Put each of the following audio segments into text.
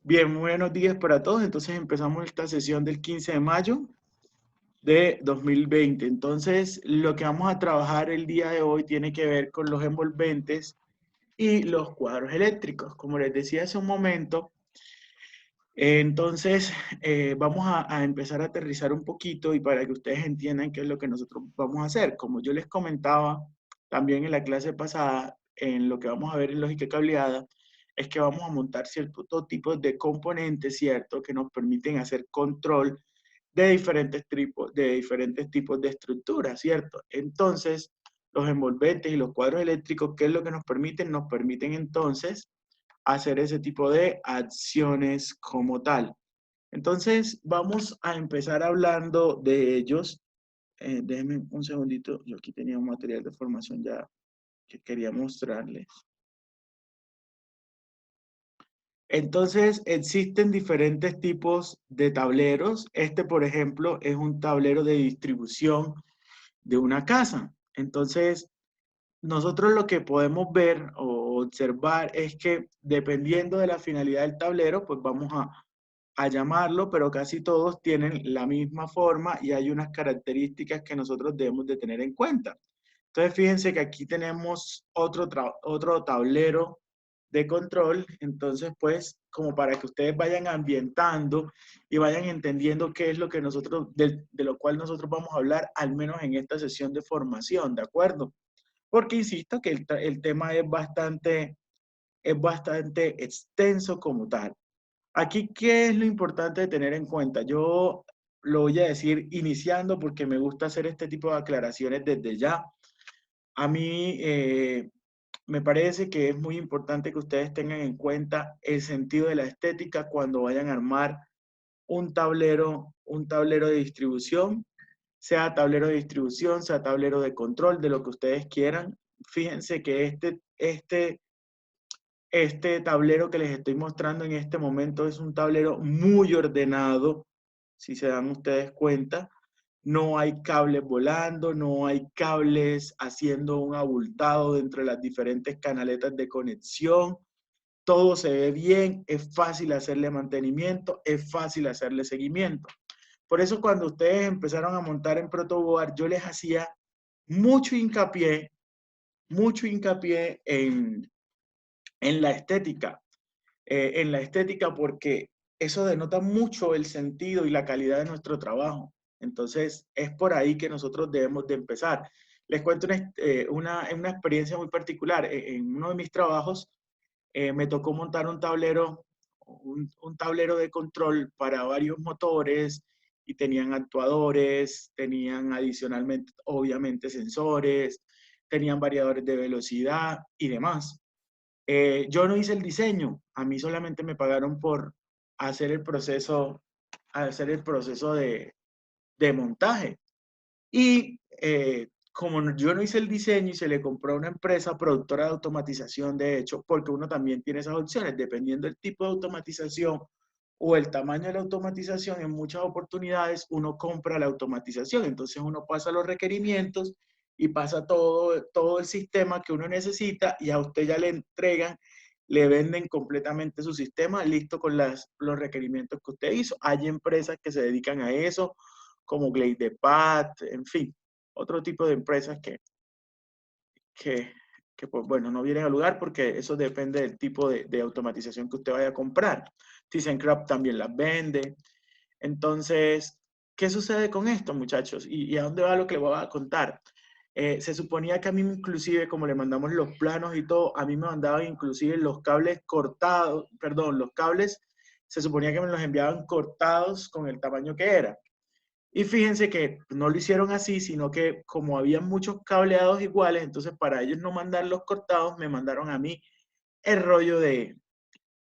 Bien, buenos días para todos. Entonces empezamos esta sesión del 15 de mayo de 2020. Entonces, lo que vamos a trabajar el día de hoy tiene que ver con los envolventes y los cuadros eléctricos. Como les decía hace un momento, entonces vamos a empezar a aterrizar un poquito y para que ustedes entiendan qué es lo que nosotros vamos a hacer. Como yo les comentaba también en la clase pasada, en lo que vamos a ver en lógica cableada, es que vamos a montar ciertos tipos de componentes, ¿cierto? Que nos permiten hacer control de diferentes tipos de estructuras, ¿cierto? Entonces, los envolventes y los cuadros eléctricos, ¿qué es lo que nos permiten? Nos permiten entonces hacer ese tipo de acciones como tal. Entonces, vamos a empezar hablando de ellos. Déjenme un segundito, yo aquí tenía un material de formación ya que quería mostrarles. Entonces, existen diferentes tipos de tableros. Este, por ejemplo, es un tablero de distribución de una casa. Entonces, nosotros lo que podemos ver o observar es que dependiendo de la finalidad del tablero, pues vamos a llamarlo, pero casi todos tienen la misma forma y hay unas características que nosotros debemos de tener en cuenta. Entonces, fíjense que aquí tenemos otro tablero de control, entonces pues como para que ustedes vayan ambientando y vayan entendiendo qué es lo que nosotros, de lo cual nosotros vamos a hablar, al menos en esta sesión de formación, ¿de acuerdo? Porque insisto que el tema es bastante extenso como tal. Aquí, ¿qué es lo importante de tener en cuenta? Yo lo voy a decir iniciando porque me gusta hacer este tipo de aclaraciones desde ya. A mí me parece que es muy importante que ustedes tengan en cuenta el sentido de la estética cuando vayan a armar un tablero de distribución, sea tablero de distribución, sea tablero de control, de lo que ustedes quieran. Fíjense que este tablero que les estoy mostrando en este momento es un tablero muy ordenado, si se dan ustedes cuenta. No hay cables volando, no hay cables haciendo un abultado dentro de las diferentes canaletas de conexión. Todo se ve bien, es fácil hacerle mantenimiento, es fácil hacerle seguimiento. Por eso cuando ustedes empezaron a montar en Protoboard, yo les hacía mucho hincapié, mucho hincapié en la estética porque eso denota mucho el sentido y la calidad de nuestro trabajo. Entonces, es por ahí que nosotros debemos de empezar. Les cuento una experiencia muy particular. En uno de mis trabajos me tocó montar un tablero de control para varios motores y tenían actuadores, tenían adicionalmente, obviamente, sensores, tenían variadores de velocidad y demás. Yo no hice el diseño, a mí solamente me pagaron por hacer hacer el proceso de montaje. Y como yo no hice el diseño y se le compró a una empresa productora de automatización, de hecho, porque uno también tiene esas opciones, dependiendo del tipo de automatización o el tamaño de la automatización, en muchas oportunidades uno compra la automatización, entonces uno pasa los requerimientos y pasa todo el sistema que uno necesita y a usted ya le entregan, le venden completamente su sistema listo con los requerimientos que usted hizo. Hay empresas que se dedican a eso, como GladePad, en fin, otro tipo de empresas que, que pues bueno, no vienen al lugar porque eso depende del tipo de automatización que usted vaya a comprar. ThyssenKrupp también las vende. Entonces, ¿qué sucede con esto, muchachos? ¿Y a dónde va lo que les voy a contar? Se suponía que a mí inclusive, como le mandamos los planos y todo, a mí me mandaban inclusive los cables cortados, perdón, los cables se suponía que me los enviaban cortados con el tamaño que era. Y fíjense que no lo hicieron así, sino que como había muchos cableados iguales, entonces para ellos no mandar los cortados, me mandaron a mí el rollo el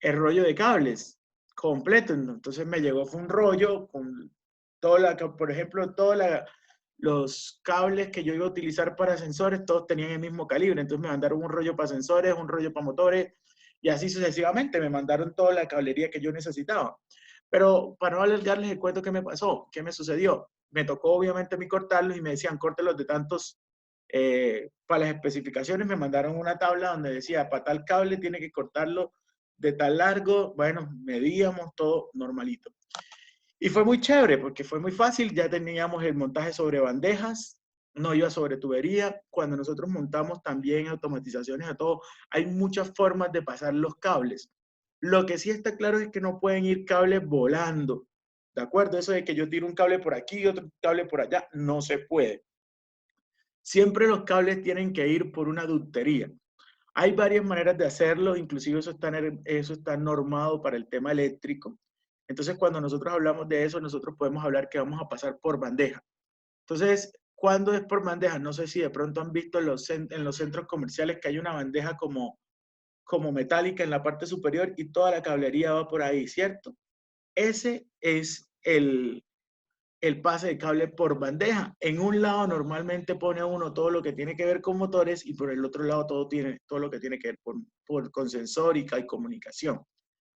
rollo de cables completo. Entonces me llegó, fue un rollo con por ejemplo, los cables que yo iba a utilizar para sensores, todos tenían el mismo calibre. Entonces me mandaron un rollo para sensores, un rollo para motores y así sucesivamente. Me mandaron toda la cablería que yo necesitaba. Pero para no alargarles el cuento, ¿qué me pasó? ¿Qué me sucedió? Me tocó obviamente a mí cortarlos y me decían, córtelos de tantos, para las especificaciones me mandaron una tabla donde decía, para tal cable tiene que cortarlo de tal largo, bueno, medíamos todo normalito. Y fue muy chévere porque fue muy fácil, ya teníamos el montaje sobre bandejas, no iba sobre tubería. Cuando nosotros montamos también automatizaciones a todo, hay muchas formas de pasar los cables. Lo que sí está claro es que no pueden ir cables volando, ¿de acuerdo? Eso de que yo tiro un cable por aquí y otro cable por allá, no se puede. Siempre los cables tienen que ir por una ductería. Hay varias maneras de hacerlo, inclusive eso está normado para el tema eléctrico. Entonces, cuando nosotros hablamos de eso, nosotros podemos hablar que vamos a pasar por bandeja. Entonces, ¿cuándo es por bandeja? No sé si de pronto han visto en los centros comerciales que hay una bandeja como metálica en la parte superior y toda la cablería va por ahí, ¿cierto? Ese es el pase de cable por bandeja. En un lado normalmente pone uno todo lo que tiene que ver con motores y por el otro lado todo lo que tiene que ver con sensórica y comunicación.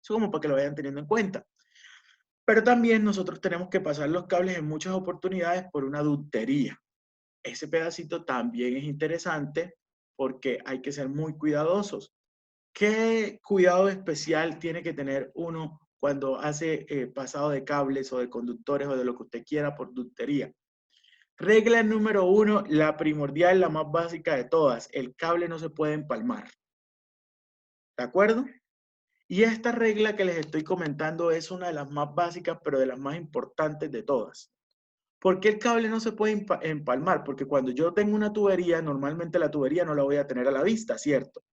Eso como para que lo vayan teniendo en cuenta. Pero también nosotros tenemos que pasar los cables en muchas oportunidades por una ductería. Ese pedacito también es interesante porque hay que ser muy cuidadosos. ¿Qué cuidado especial tiene que tener uno cuando hace pasado de cables o de conductores o de lo que usted quiera por ductería? Regla número 1, la primordial, la más básica de todas, el cable no se puede empalmar. ¿De acuerdo? Y esta regla que les estoy comentando es una de las más básicas, pero de las más importantes de todas. ¿Por qué el cable no se puede empalmar? Porque cuando yo tengo una tubería, normalmente la tubería no la voy a tener a la vista, ¿cierto?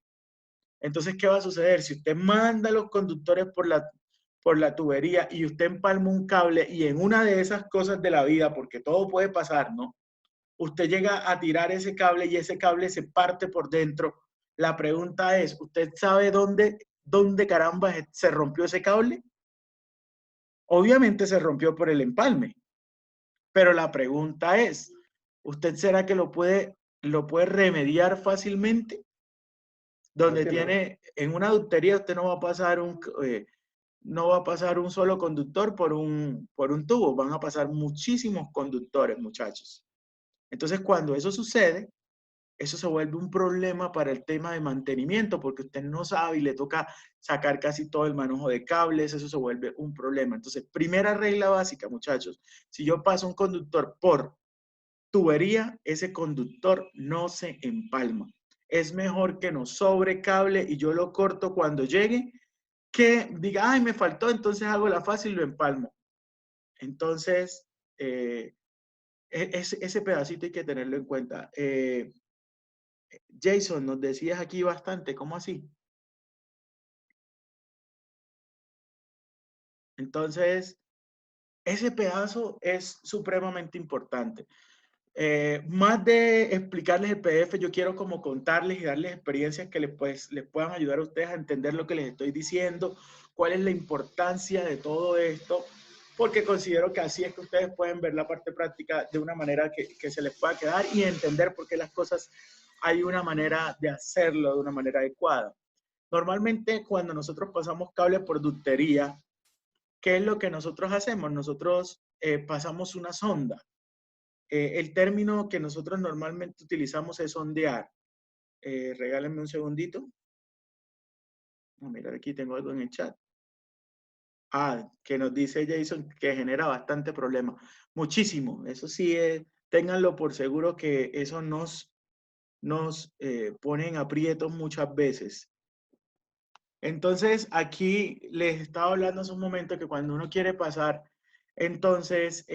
Entonces, ¿qué va a suceder? Si usted manda los conductores por la tubería y usted empalma un cable y en una de esas cosas de la vida, porque todo puede pasar, ¿no? Usted llega a tirar ese cable y ese cable se parte por dentro. La pregunta es, ¿usted sabe dónde caramba se rompió ese cable? Obviamente se rompió por el empalme, pero la pregunta es, ¿usted será que lo puede remediar fácilmente? Donde tiene, en una ductería usted no va a pasar un solo conductor por un tubo, van a pasar muchísimos conductores, muchachos. Entonces, cuando eso sucede, eso se vuelve un problema para el tema de mantenimiento, porque usted no sabe y le toca sacar casi todo el manejo de cables, eso se vuelve un problema. Entonces, primera regla básica, muchachos, si yo paso un conductor por tubería, ese conductor no se empalma. Es mejor que nos sobre cable y yo lo corto cuando llegue, que diga, ay, me faltó, entonces hago la fácil y lo empalmo. Entonces, ese pedacito hay que tenerlo en cuenta. Jason, nos decías aquí bastante, ¿cómo así? Entonces, ese pedazo es supremamente importante. Más de explicarles el PDF, yo quiero como contarles y darles experiencias que les puedan ayudar a ustedes a entender lo que les estoy diciendo, cuál es la importancia de todo esto, porque considero que así es que ustedes pueden ver la parte práctica de una manera que se les pueda quedar y entender por qué las cosas hay una manera de hacerlo de una manera adecuada. Normalmente cuando nosotros pasamos cable por ductería, ¿qué es lo que nosotros hacemos? Nosotros pasamos una sonda. El término que nosotros normalmente utilizamos es sondear. Regálenme un segundito. Oh, mira, aquí tengo algo en el chat. Que nos dice Jason que genera bastante problema. Muchísimo. Eso sí, ténganlo por seguro que eso nos pone en aprietos muchas veces. Entonces, aquí les estaba hablando hace un momento que cuando uno quiere pasar, entonces,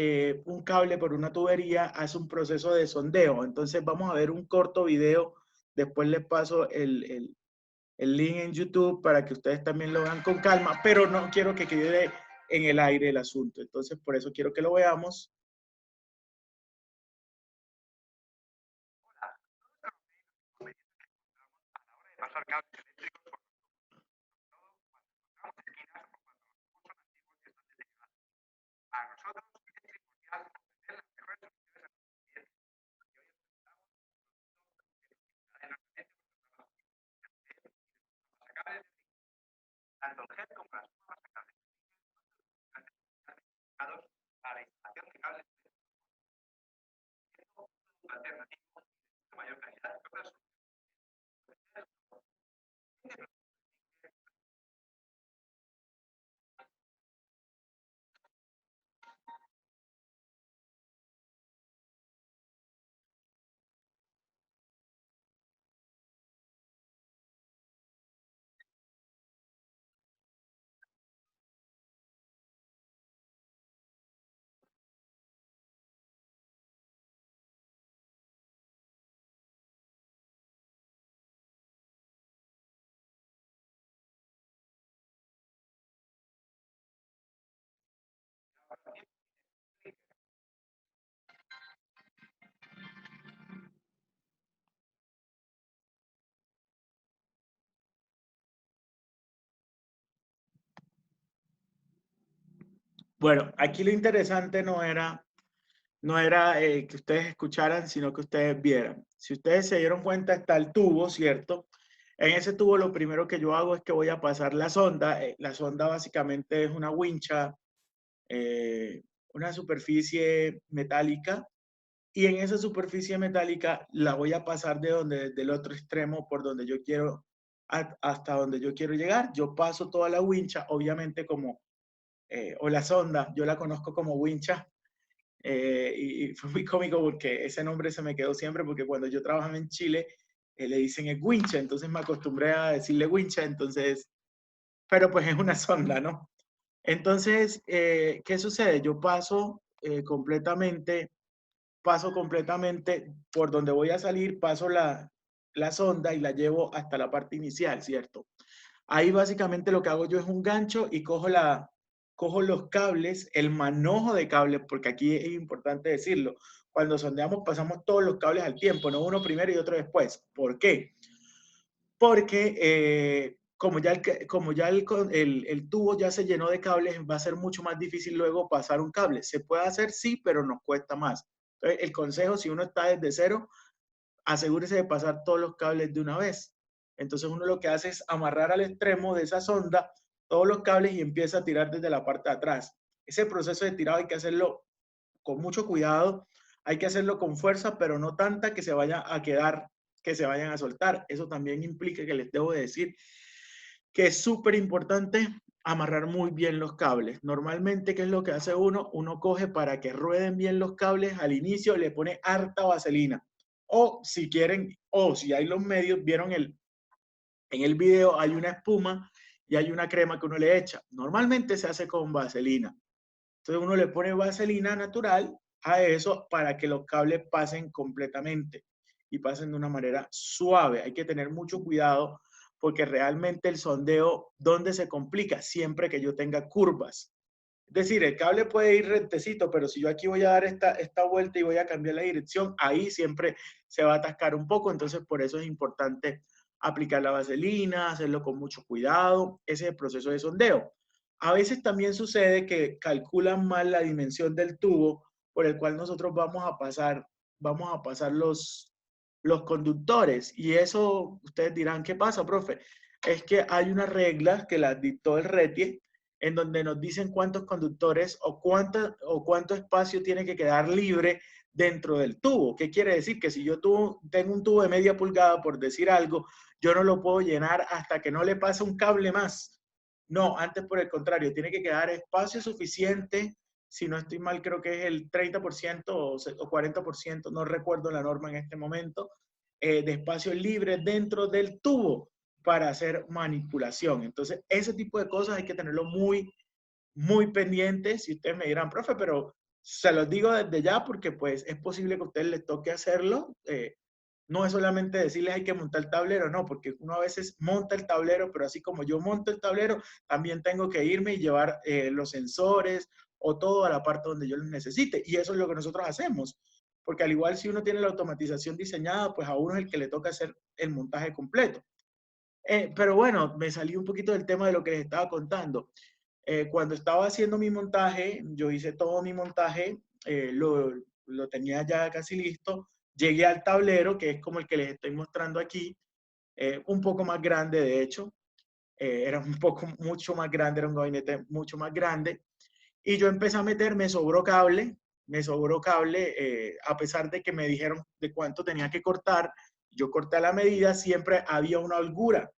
un cable por una tubería hace un proceso de sondeo. Entonces, vamos a ver un corto video. Después les paso el link en YouTube para que ustedes también lo vean con calma, pero no quiero que quede en el aire el asunto. Entonces, por eso quiero que lo veamos. Pasar cables eléctricos por esquinas o cuando los tubos son antiguos y están deteriorados. Para nosotros es primordial obtener las mejores soluciones de mantenimiento y hoy presentamos un producto que cadenas tanto el GED como las formas sacables para la instalación de cables alternativo de mayor calidad que otras Bueno, aquí lo interesante no era que ustedes escucharan, sino que ustedes vieran. Si ustedes se dieron cuenta, está el tubo, ¿cierto? En ese tubo lo primero que yo hago es que voy a pasar la sonda. La sonda básicamente es una wincha, eh, una superficie metálica, y en esa superficie metálica la voy a pasar desde el otro extremo por donde yo quiero, hasta donde yo quiero llegar. Yo paso toda la wincha, obviamente como, o la sonda, yo la conozco como wincha, y fue muy cómico porque ese nombre se me quedó siempre porque cuando yo trabajaba en Chile le dicen es wincha, entonces me acostumbré a decirle wincha, entonces, pero pues es una sonda, ¿no? Entonces, ¿qué sucede? Yo paso completamente por donde voy a salir, paso la sonda y la llevo hasta la parte inicial, ¿cierto? Ahí básicamente lo que hago yo es un gancho y cojo los cables, el manojo de cables, porque aquí es importante decirlo. Cuando sondeamos pasamos todos los cables al tiempo, no uno primero y otro después. ¿Por qué? Porque como ya el tubo ya se llenó de cables, va a ser mucho más difícil luego pasar un cable. Se puede hacer, sí, pero nos cuesta más. Entonces, el consejo, si uno está desde cero, asegúrese de pasar todos los cables de una vez. Entonces uno lo que hace es amarrar al extremo de esa sonda todos los cables y empieza a tirar desde la parte de atrás. Ese proceso de tirado hay que hacerlo con mucho cuidado, hay que hacerlo con fuerza, pero no tanta que se vaya a quedar, que se vayan a soltar. Eso también implica que les debo decir que es súper importante amarrar muy bien los cables. Normalmente, ¿qué es lo que hace uno? Uno coge para que rueden bien los cables al inicio, le pone harta vaselina. O si quieren, o si hay los medios, vieron en el video, hay una espuma y hay una crema que uno le echa. Normalmente se hace con vaselina. Entonces uno le pone vaselina natural a eso para que los cables pasen completamente y pasen de una manera suave. Hay que tener mucho cuidado porque realmente el sondeo, ¿dónde se complica? Siempre que yo tenga curvas. Es decir, el cable puede ir rectecito, pero si yo aquí voy a dar esta vuelta y voy a cambiar la dirección, ahí siempre se va a atascar un poco. Entonces, por eso es importante aplicar la vaselina, hacerlo con mucho cuidado. Ese es el proceso de sondeo. A veces también sucede que calculan mal la dimensión del tubo por el cual nosotros vamos a pasar los conductores. Y eso ustedes dirán, ¿qué pasa, profe? Es que hay unas reglas que las dictó el RETIE en donde nos dicen cuántos conductores o cuánto espacio tiene que quedar libre dentro del tubo. ¿Qué quiere decir? Que si yo tengo un tubo de media pulgada, por decir algo, yo no lo puedo llenar hasta que no le pase un cable más. No, antes por el contrario, tiene que quedar espacio suficiente. Si no estoy mal, creo que es el 30% o 40%, no recuerdo la norma en este momento, de espacio libre dentro del tubo para hacer manipulación. Entonces, ese tipo de cosas hay que tenerlo muy, muy pendientes. Si ustedes me dirán, profe, pero se los digo desde ya porque pues es posible que a ustedes les toque hacerlo. No es solamente decirles hay que montar el tablero, no, porque uno a veces monta el tablero, pero así como yo monto el tablero, también tengo que irme y llevar los sensores o todo a la parte donde yo los necesite. Y eso es lo que nosotros hacemos. Porque al igual si uno tiene la automatización diseñada, pues a uno es el que le toca hacer el montaje completo. Pero bueno, me salí un poquito del tema de lo que les estaba contando. Cuando estaba haciendo mi montaje, yo hice todo mi montaje, lo tenía ya casi listo. Llegué al tablero, que es como el que les estoy mostrando aquí, un poco más grande, de hecho. Era mucho más grande, era un gabinete mucho más grande. Y yo empecé a meter, me sobró cable, a pesar de que me dijeron de cuánto tenía que cortar. Yo corté a la medida, siempre había una holgura.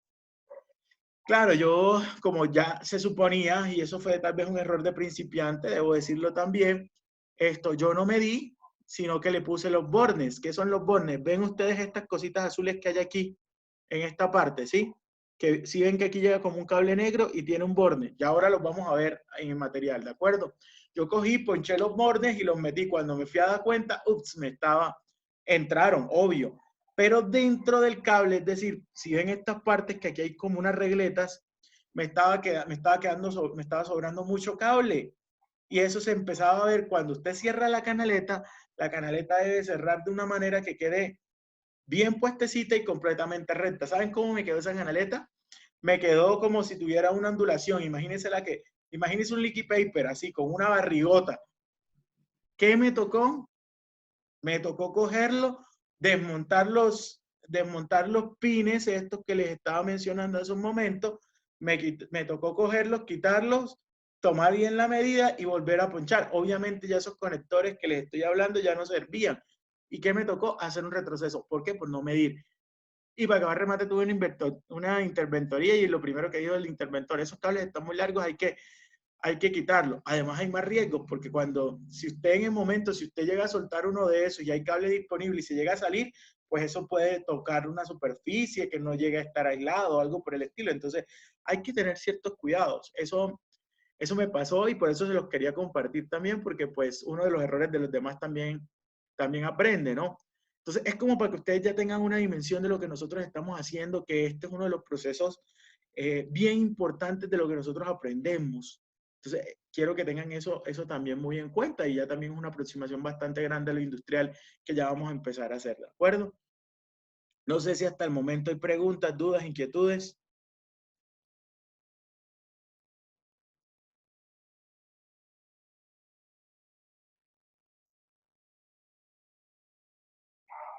Claro, yo, como ya se suponía, y eso fue tal vez un error de principiante, debo decirlo también, yo no medí, sino que le puse los bornes. ¿Qué son los bornes? ¿Ven ustedes estas cositas azules que hay aquí, en esta parte, sí? Que si ven que aquí llega como un cable negro y tiene un borne. Y ahora los vamos a ver en el material, ¿de acuerdo? Yo cogí, ponché los bornes y los metí. Cuando me fui a dar cuenta, ups, entraron, obvio, pero dentro del cable, es decir, si ven estas partes que aquí hay como unas regletas, me estaba sobrando mucho cable. y eso se empezaba a ver cuando usted cierra la canaleta debe cerrar de una manera que quede bien puestecita y completamente recta. ¿Saben cómo me quedó esa canaleta? Me quedó como si tuviera una ondulación. Imagínense un leaky paper así, con una barrigota. ¿Qué me tocó? Me tocó cogerlo, desmontar los pines, estos que les estaba mencionando hace un momento. Me tocó cogerlos, quitarlos, tomar bien la medida y volver a ponchar. Obviamente ya esos conectores que les estoy hablando ya no servían. ¿Y qué me tocó? Hacer un retroceso. ¿Por qué? Por no medir. Y para acabar remate tuve una interventoría y lo primero que dijo el interventor, esos cables están muy largos, hay que quitarlo. Además hay más riesgos porque si usted en el momento, si usted llega a soltar uno de esos y hay cable disponible y se llega a salir, pues eso puede tocar una superficie que no llegue a estar aislado o algo por el estilo. Entonces hay que tener ciertos cuidados. Eso me pasó y por eso se los quería compartir también porque pues uno de los errores de los demás también aprende, ¿no? Entonces es como para que ustedes ya tengan una dimensión de lo que nosotros estamos haciendo, que este es uno de los procesos bien importantes de lo que nosotros aprendemos. Entonces, quiero que tengan eso también muy en cuenta y ya también es una aproximación bastante grande a lo industrial que ya vamos a empezar a hacer, ¿de acuerdo? No sé si hasta el momento hay preguntas, dudas, inquietudes.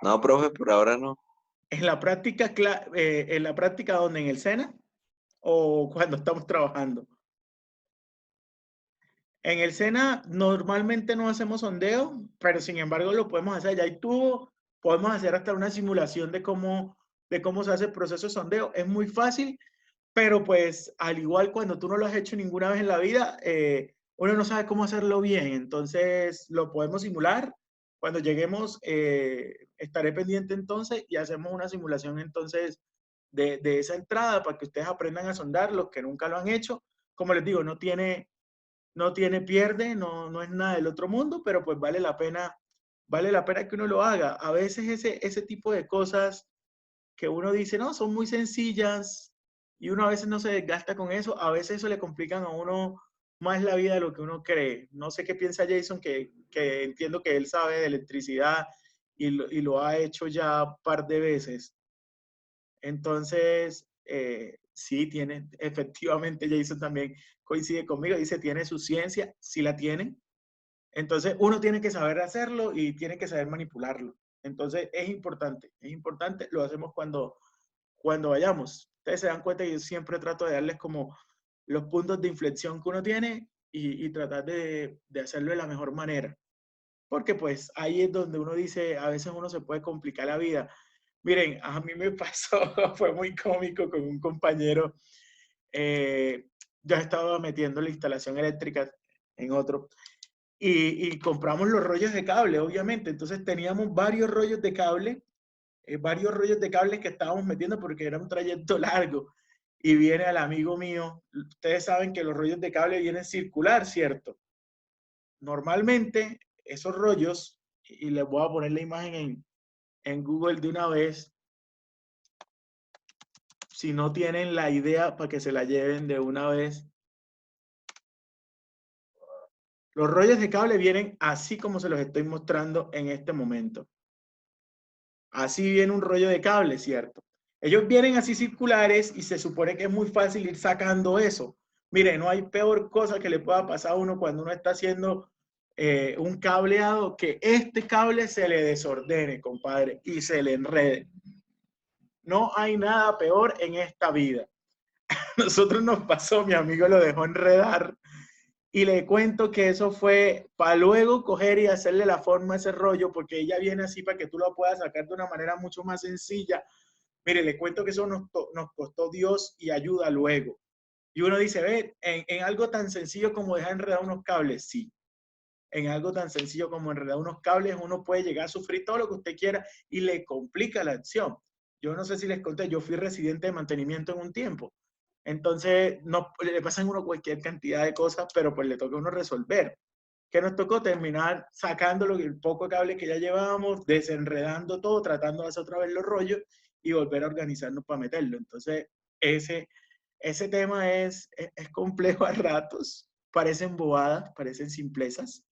No, profe, por ahora no. En la práctica, ¿dónde? ¿En el SENA o cuando estamos trabajando? En el SENA normalmente no hacemos sondeo, pero sin embargo lo podemos hacer. Ya hay tubo, podemos hacer hasta una simulación de cómo se hace el proceso de sondeo. Es muy fácil, pero pues al igual cuando tú no lo has hecho ninguna vez en la vida, uno no sabe cómo hacerlo bien. Entonces lo podemos simular. Cuando lleguemos, estaré pendiente entonces y hacemos una simulación entonces de esa entrada para que ustedes aprendan a sondar, los que nunca lo han hecho. Como les digo, no tiene pierde, no es nada del otro mundo, pero pues vale la pena que uno lo haga. A veces ese tipo de cosas que uno dice, no, son muy sencillas y uno a veces no se desgasta con eso, a veces eso le complican a uno más la vida de lo que uno cree. No sé qué piensa Jason, que entiendo que él sabe de electricidad y lo ha hecho ya un par de veces. Entonces, sí, efectivamente Jason también coincide conmigo, dice, tiene su ciencia, sí la tiene. Entonces, uno tiene que saber hacerlo y tiene que saber manipularlo. Entonces, es importante, lo hacemos cuando vayamos. Ustedes se dan cuenta que yo siempre trato de darles como los puntos de inflexión que uno tiene y tratar de hacerlo de la mejor manera. Porque pues ahí es donde uno dice, a veces uno se puede complicar la vida. Miren, a mí me pasó, fue muy cómico con un compañero. Yo estaba metiendo la instalación eléctrica en otro y compramos los rollos de cable, obviamente. Entonces teníamos varios rollos de cable que estábamos metiendo porque era un trayecto largo. Y viene al amigo mío, ustedes saben que los rollos de cable vienen circular, ¿cierto? Normalmente esos rollos, y les voy a poner la imagen en Google de una vez, si no tienen la idea para que se la lleven de una vez. Los rollos de cable vienen así como se los estoy mostrando en este momento. Así viene un rollo de cable, ¿cierto? Ellos vienen así circulares y se supone que es muy fácil ir sacando eso. Mire, no hay peor cosa que le pueda pasar a uno cuando uno está haciendo un cableado que este cable se le desordene, compadre, y se le enrede. No hay nada peor en esta vida. Nosotros nos pasó, mi amigo lo dejó enredar y le cuento que eso fue para luego coger y hacerle la forma a ese rollo, porque ella viene así para que tú lo puedas sacar de una manera mucho más sencilla. Mire, le cuento que eso nos costó Dios y ayuda luego. Y uno dice, ve, en algo tan sencillo como dejar enredar unos cables, sí. En algo tan sencillo como enredar unos cables, uno puede llegar a sufrir todo lo que usted quiera y le complica la acción. Yo no sé si les conté, yo fui residente de mantenimiento en un tiempo. Entonces, no, le pasan a uno cualquier cantidad de cosas, pero pues le toca a uno resolver. ¿Qué nos tocó? Terminar sacando el poco cable que ya llevábamos, desenredando todo, tratando de hacer otra vez los rollos y volver a organizarnos para meterlo. Entonces, ese tema es complejo a ratos, parecen bobadas, parecen simplezas,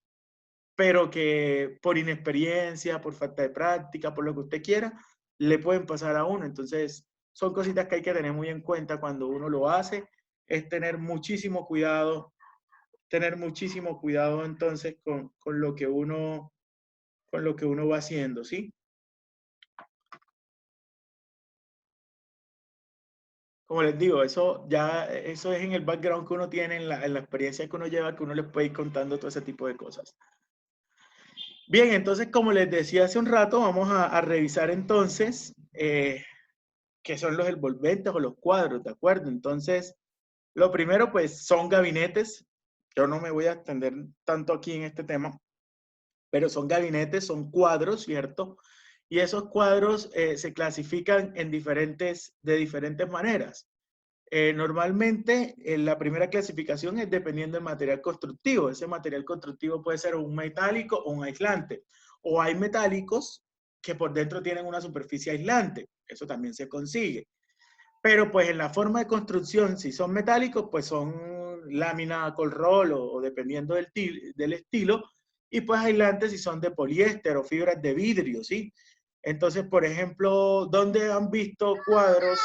pero que por inexperiencia, por falta de práctica, por lo que usted quiera, le pueden pasar a uno. Entonces, son cositas que hay que tener muy en cuenta cuando uno lo hace, es tener muchísimo cuidado entonces con con lo que uno va haciendo, ¿sí? Como les digo, eso es en el background que uno tiene, en la experiencia que uno lleva, que uno les puede ir contando todo ese tipo de cosas. Bien, entonces, como les decía hace un rato, vamos a revisar entonces qué son los envolventes o los cuadros, ¿de acuerdo? Entonces, lo primero, pues, son gabinetes. Yo no me voy a extender tanto aquí en este tema, pero son gabinetes, son cuadros, ¿cierto? Y esos cuadros se clasifican de diferentes maneras. Normalmente, la primera clasificación es dependiendo del material constructivo. Ese material constructivo puede ser un metálico o un aislante. O hay metálicos que por dentro tienen una superficie aislante. Eso también se consigue. Pero pues en la forma de construcción, si son metálicos, pues son lámina cold roll o dependiendo del estilo. Y pues aislantes si son de poliéster o fibras de vidrio, ¿sí? Entonces, por ejemplo, ¿dónde han visto cuadros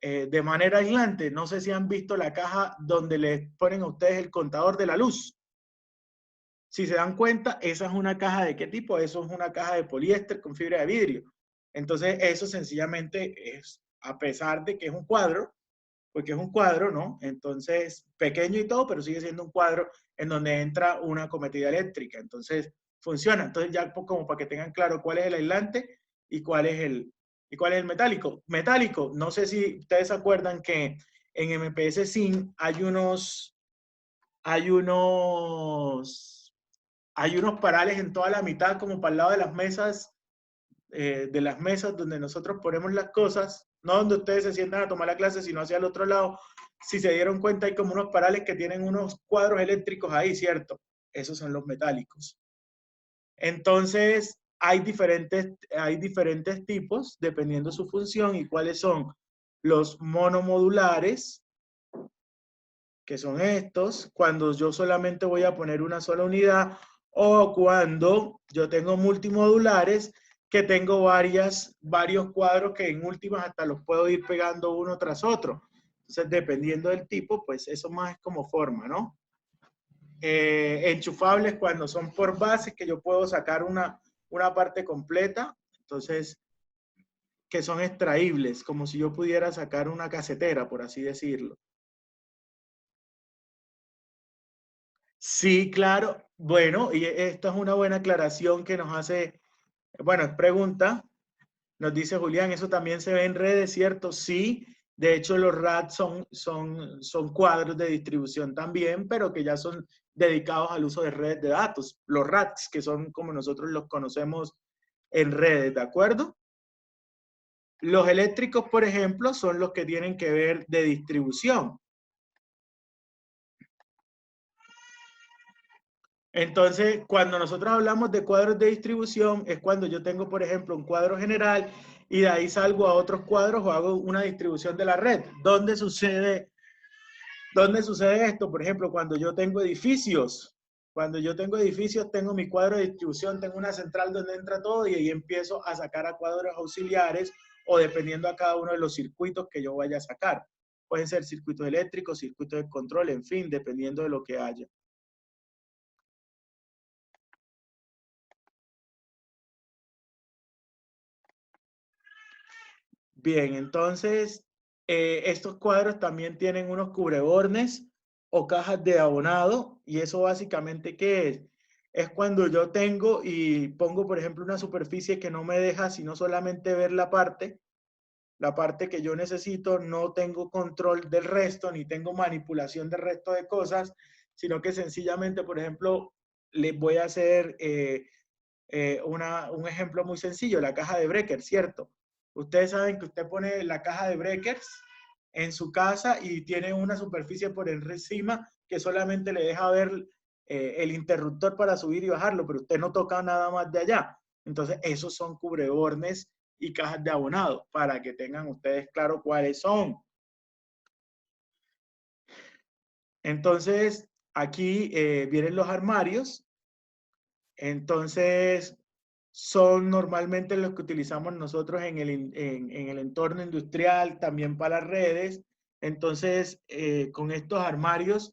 de manera aislante? No sé si han visto la caja donde les ponen a ustedes el contador de la luz. Si se dan cuenta, esa es una caja ¿de qué tipo? Eso es una caja de poliéster con fibra de vidrio. Entonces, eso sencillamente es, a pesar de que es un cuadro, porque es un cuadro, ¿no? Entonces, pequeño y todo, pero sigue siendo un cuadro en donde entra una cometida eléctrica. Entonces, funciona. Entonces, ya como para que tengan claro cuál es el aislante y cuál es el metálico. Metálico, no sé si ustedes se acuerdan que en MPS SIN hay unos, hay unos parales en toda la mitad, como para el lado de las mesas donde nosotros ponemos las cosas, no donde ustedes se sientan a tomar la clase, sino hacia el otro lado. Si se dieron cuenta, hay como unos parales que tienen unos cuadros eléctricos ahí, ¿cierto? Esos son los metálicos. Entonces, hay diferentes tipos dependiendo su función y cuáles son los monomodulares, que son estos, cuando yo solamente voy a poner una sola unidad, o cuando yo tengo multimodulares, que tengo varios cuadros que en últimas hasta los puedo ir pegando uno tras otro. Entonces, dependiendo del tipo, pues eso más es como forma, ¿no? Enchufables cuando son por bases, que yo puedo sacar una parte completa, entonces, que son extraíbles, como si yo pudiera sacar una casetera, por así decirlo. Sí, claro. Bueno, y esta es una buena aclaración que nos hace, bueno, es pregunta, nos dice Julián, eso también se ve en redes, ¿cierto? Sí, de hecho los RAD son cuadros de distribución también, pero que ya son dedicados al uso de redes de datos, los RADs, que son como nosotros los conocemos en redes, ¿de acuerdo? Los eléctricos, por ejemplo, son los que tienen que ver de distribución. Entonces, cuando nosotros hablamos de cuadros de distribución, es cuando yo tengo, por ejemplo, un cuadro general y de ahí salgo a otros cuadros o hago una distribución de la red. ¿Dónde sucede esto? Por ejemplo, cuando yo tengo edificios. Cuando yo tengo edificios, tengo mi cuadro de distribución, tengo una central donde entra todo y ahí empiezo a sacar a cuadros auxiliares o dependiendo a cada uno de los circuitos que yo vaya a sacar. Pueden ser circuitos eléctricos, circuitos de control, en fin, dependiendo de lo que haya. Bien, entonces estos cuadros también tienen unos cubrebornes o cajas de abonado y eso básicamente ¿qué es? Es cuando yo tengo y pongo, por ejemplo, una superficie que no me deja sino solamente ver la parte que yo necesito, no tengo control del resto, ni tengo manipulación del resto de cosas, sino que sencillamente, por ejemplo, les voy a hacer un ejemplo muy sencillo, la caja de breakers, ¿cierto? Ustedes saben que usted pone la caja de breakers en su casa y tiene una superficie por encima que solamente le deja ver el interruptor para subir y bajarlo, pero usted no toca nada más de allá. Entonces, esos son cubrebornes y cajas de abonado, para que tengan ustedes claro cuáles son. Entonces, aquí vienen los armarios. Entonces, son normalmente los que utilizamos nosotros en el entorno industrial, también para las redes. Entonces, con estos armarios,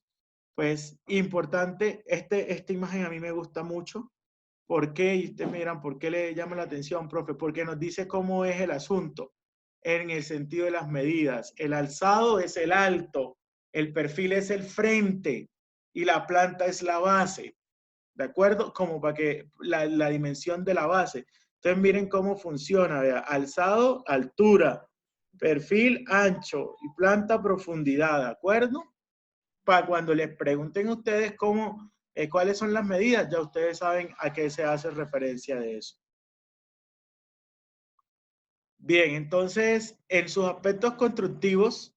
pues importante, esta imagen a mí me gusta mucho. ¿Por qué? Y ustedes me dirán, ¿por qué le llama la atención, profe? Porque nos dice cómo es el asunto en el sentido de las medidas. El alzado es el alto, el perfil es el frente y la planta es la base. ¿De acuerdo? Como para que la dimensión de la base. Entonces miren cómo funciona, vea, alzado, altura, perfil, ancho y planta, profundidad, ¿de acuerdo? Para cuando les pregunten a ustedes cómo, cuáles son las medidas, ya ustedes saben a qué se hace referencia de eso. Bien, entonces, en sus aspectos constructivos,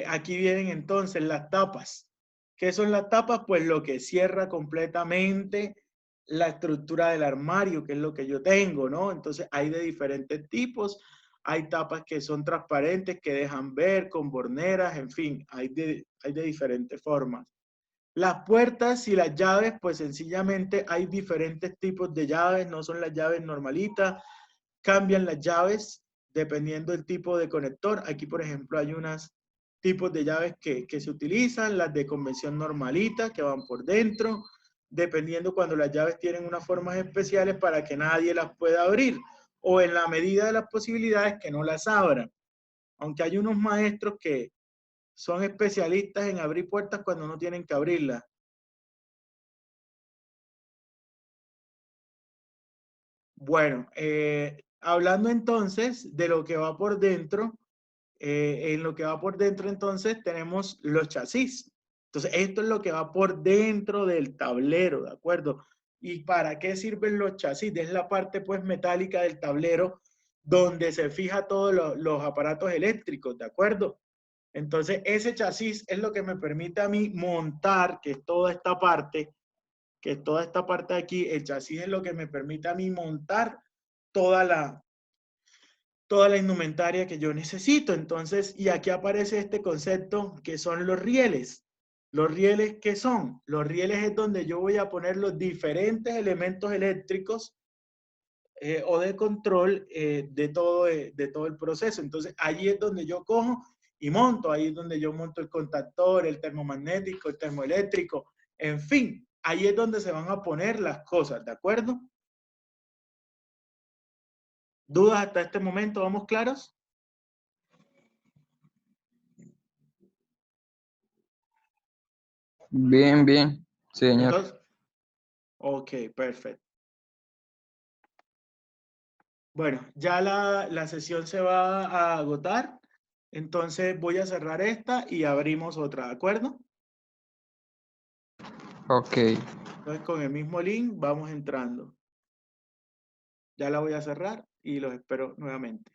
aquí vienen entonces las tapas. ¿Qué son las tapas? Pues lo que cierra completamente la estructura del armario, que es lo que yo tengo, ¿no? Entonces hay de diferentes tipos. Hay tapas que son transparentes, que dejan ver, con borneras, en fin, hay de diferentes formas. Las puertas y las llaves, pues sencillamente hay diferentes tipos de llaves, no son las llaves normalitas, cambian las llaves dependiendo del tipo de conector. Aquí, por ejemplo, hay unos tipos de llaves que se utilizan, las de convención normalita, que van por dentro, dependiendo cuando las llaves tienen unas formas especiales para que nadie las pueda abrir, o en la medida de las posibilidades que no las abran. Aunque hay unos maestros que son especialistas en abrir puertas cuando no tienen que abrirlas. Bueno, hablando entonces de lo que va por dentro, en lo que va por dentro entonces tenemos los chasis. Entonces, esto es lo que va por dentro del tablero, ¿de acuerdo? ¿Y para qué sirven los chasis? Es la parte pues metálica del tablero donde se fija todos los aparatos eléctricos, ¿de acuerdo? Entonces, ese chasis es lo que me permite a mí montar, que es toda esta parte, que es toda esta parte de aquí, el chasis es lo que me permite a mí montar toda toda la indumentaria que yo necesito. Entonces, y aquí aparece este concepto que son los rieles. ¿Los rieles qué son? Los rieles es donde yo voy a poner los diferentes elementos eléctricos o de control de todo el proceso. Entonces, allí es donde yo cojo y monto. Ahí es donde yo monto el contactor, el termomagnético, el termoeléctrico, en fin. Ahí es donde se van a poner las cosas, ¿de acuerdo? ¿Dudas hasta este momento? ¿Vamos claros? Bien, bien, señor. Entonces, ok, perfecto. Bueno, ya la sesión se va a agotar, entonces voy a cerrar esta y abrimos otra, ¿de acuerdo? Ok, Entonces con el mismo link vamos entrando. Ya la voy a cerrar y los espero nuevamente.